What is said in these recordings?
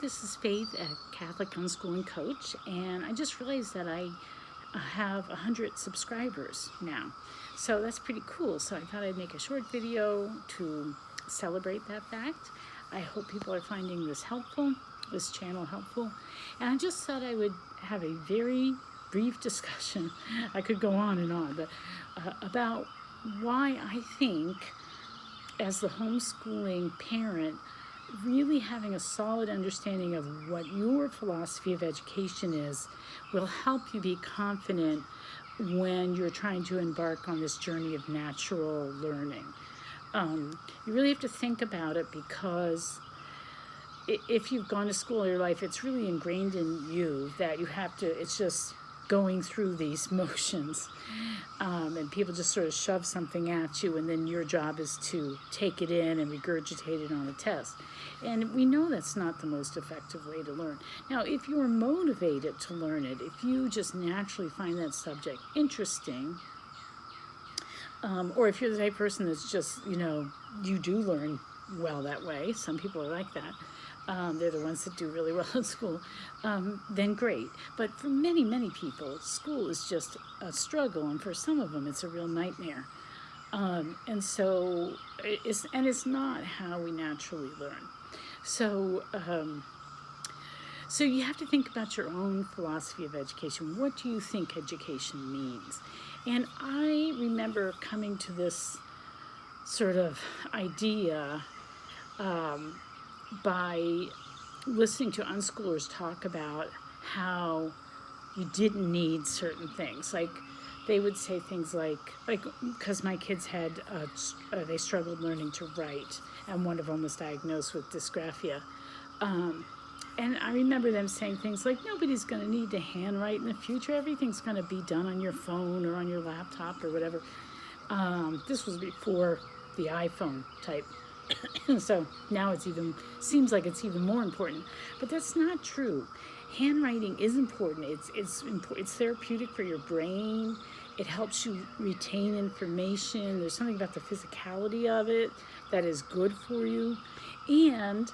this is Faith, a Catholic unschooling coach, and I just realized that I have 100 subscribers now. So that's pretty cool. So I thought I'd make a short video to celebrate that fact. I hope people are finding this helpful, this channel helpful. And I just thought I would have a very brief discussion. I could go on and on, but about why I think, as the homeschooling parent, really having a solid understanding of what your philosophy of education is will help you be confident when you're trying to embark on this journey of natural learning. You really have to think about it, because if you've gone to school all your life, it's really ingrained in you that you have to, it's just going through these motions, and people just sort of shove something at you, and then your job is to take it in and regurgitate it on a test. And we know that's not the most effective way to learn. Now, if you're motivated to learn it, if you just naturally find that subject interesting, or if you're the type of person that's just, you do learn well that way, some people are like that, they're the ones that do really well in school, then great. But for many, many people, school is just a struggle, and for some of them, it's a real nightmare. And so it's not how we naturally learn. So you have to think about your own philosophy of education. What do you think education means? And I remember coming to this sort of idea by listening to unschoolers talk about how you didn't need certain things. Like, they would say things like because my kids had, they struggled learning to write, and one of them was diagnosed with dysgraphia. And I remember them saying things like, nobody's going to need to handwrite in the future. Everything's going to be done on your phone or on your laptop or whatever. This was before the iPhone type. So now seems like it's even more important. But that's not true. Handwriting is important. It's therapeutic for your brain. It helps you retain information. There's something about the physicality of it that is good for you. And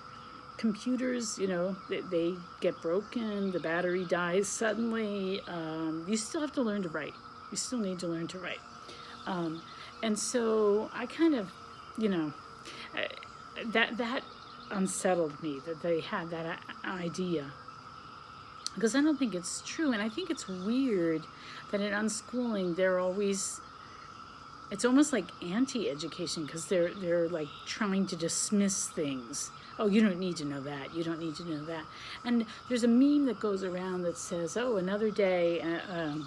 computers, they get broken, the battery dies suddenly. You still have to learn to write. You still need to learn to write. And so I kind of, that unsettled me, that they had that idea, because I don't think it's true. And I think it's weird that in unschooling it's almost like anti-education, because they're like trying to dismiss things. Oh, you don't need to know that. You don't need to know that. And there's a meme that goes around that says, oh, another day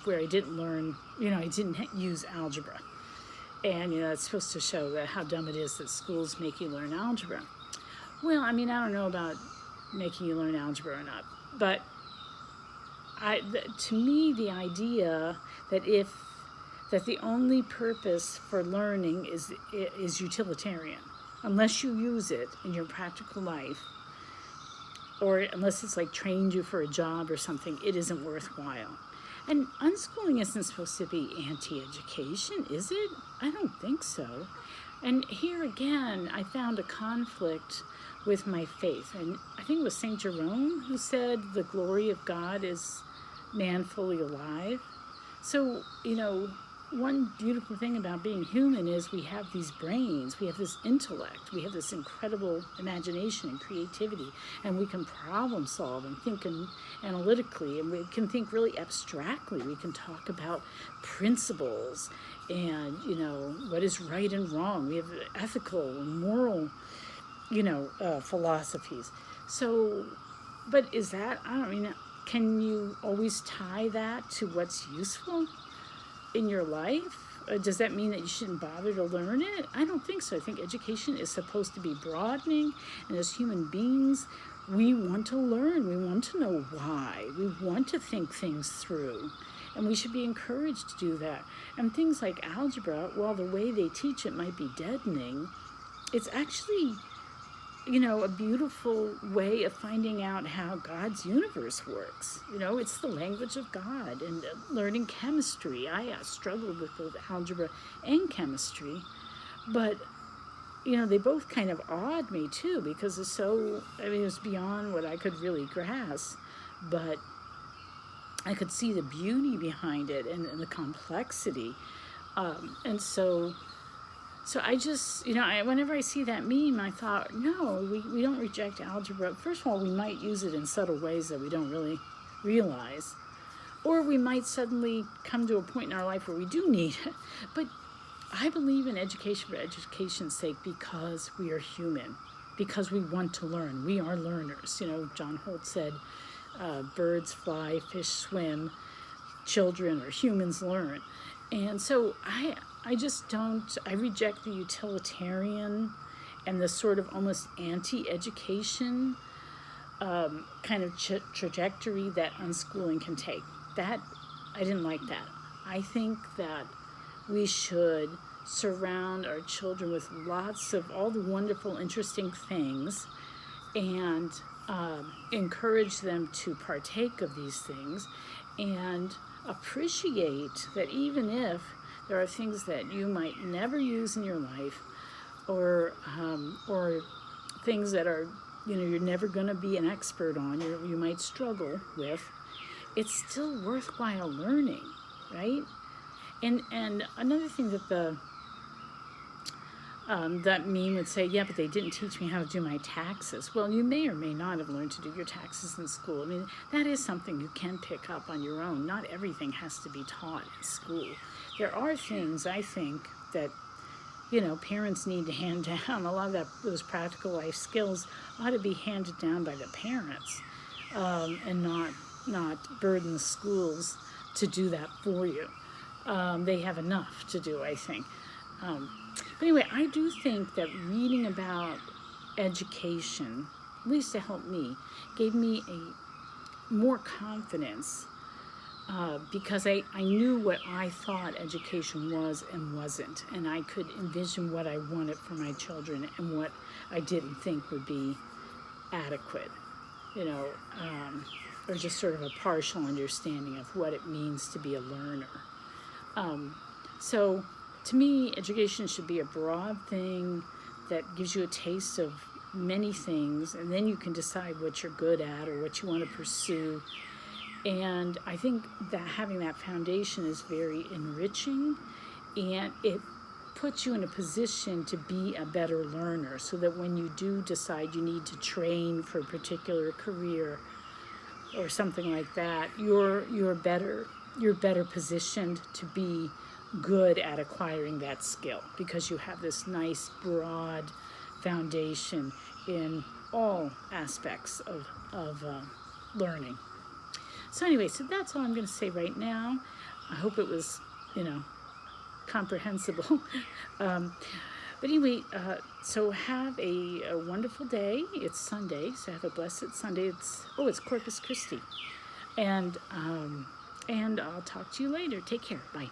where I didn't learn, I didn't use algebra. And, it's supposed to show how dumb it is that schools make you learn algebra. Well, I don't know about making you learn algebra or not, but to me, the idea that the only purpose for learning is utilitarian, unless you use it in your practical life, or unless it's like trained you for a job or something, it isn't worthwhile. And unschooling isn't supposed to be anti-education, is it? I don't think so. And here again, I found a conflict with my faith. And I think it was St. Jerome who said the glory of God is man fully alive. So, one beautiful thing about being human is we have these brains, we have this intellect, we have this incredible imagination and creativity, and we can problem solve and think analytically, and we can think really abstractly. We can talk about principles and, what is right and wrong. We have ethical and moral, philosophies. So, but is that, can you always tie that to what's useful in your life? Does that mean that you shouldn't bother to learn it? I don't think so. I think education is supposed to be broadening, and as human beings, we want to learn. We want to know why. We want to think things through, and we should be encouraged to do that. And things like algebra, while the way they teach it might be deadening, it's actually a beautiful way of finding out how God's universe works. It's the language of God. And learning chemistry, I struggled with both algebra and chemistry, but you know, they both kind of awed me too, because it's so, I mean, it was beyond what I could really grasp, but I could see the beauty behind it and the complexity. And so I just, you know, whenever I see that meme, I thought, no, we don't reject algebra. First of all, we might use it in subtle ways that we don't really realize. Or we might suddenly come to a point in our life where we do need it. But I believe in education for education's sake because we are human, because we want to learn. We are learners. You know, John Holt said, birds fly, fish swim, children or humans learn. And so I just don't, I reject the utilitarian and the sort of almost anti-education kind of trajectory that unschooling can take. That, I didn't like that. I think that we should surround our children with lots of all the wonderful, interesting things and encourage them to partake of these things and appreciate that even if there are things that you might never use in your life or things that are, you know, you're never going to be an expert on, you might struggle with, it's still worthwhile learning, right? And another thing that that meme would say, yeah, but they didn't teach me how to do my taxes. Well, you may or may not have learned to do your taxes in school. I mean, that is something you can pick up on your own. Not everything has to be taught in school. There are things, I think, that, you know, parents need to hand down. A lot of those practical life skills ought to be handed down by the parents and not burden the schools to do that for you. They have enough to do, I think. But anyway, I do think that reading about education, at least to help me, gave me more confidence because I knew what I thought education was and wasn't, and I could envision what I wanted for my children and what I didn't think would be adequate, you know, or just sort of a partial understanding of what it means to be a learner. So to me, education should be a broad thing that gives you a taste of many things, and then you can decide what you're good at or what you want to pursue. And I think that having that foundation is very enriching, and it puts you in a position to be a better learner, so that when you do decide you need to train for a particular career or something like that, you're better positioned to be good at acquiring that skill because you have this nice broad foundation in all aspects of learning. So anyway, so that's all I'm going to say right now. I hope it was, you know, comprehensible. But anyway, so have a wonderful day. It's Sunday, so have a blessed Sunday. It's Corpus Christi. And I'll talk to you later. Take care. Bye.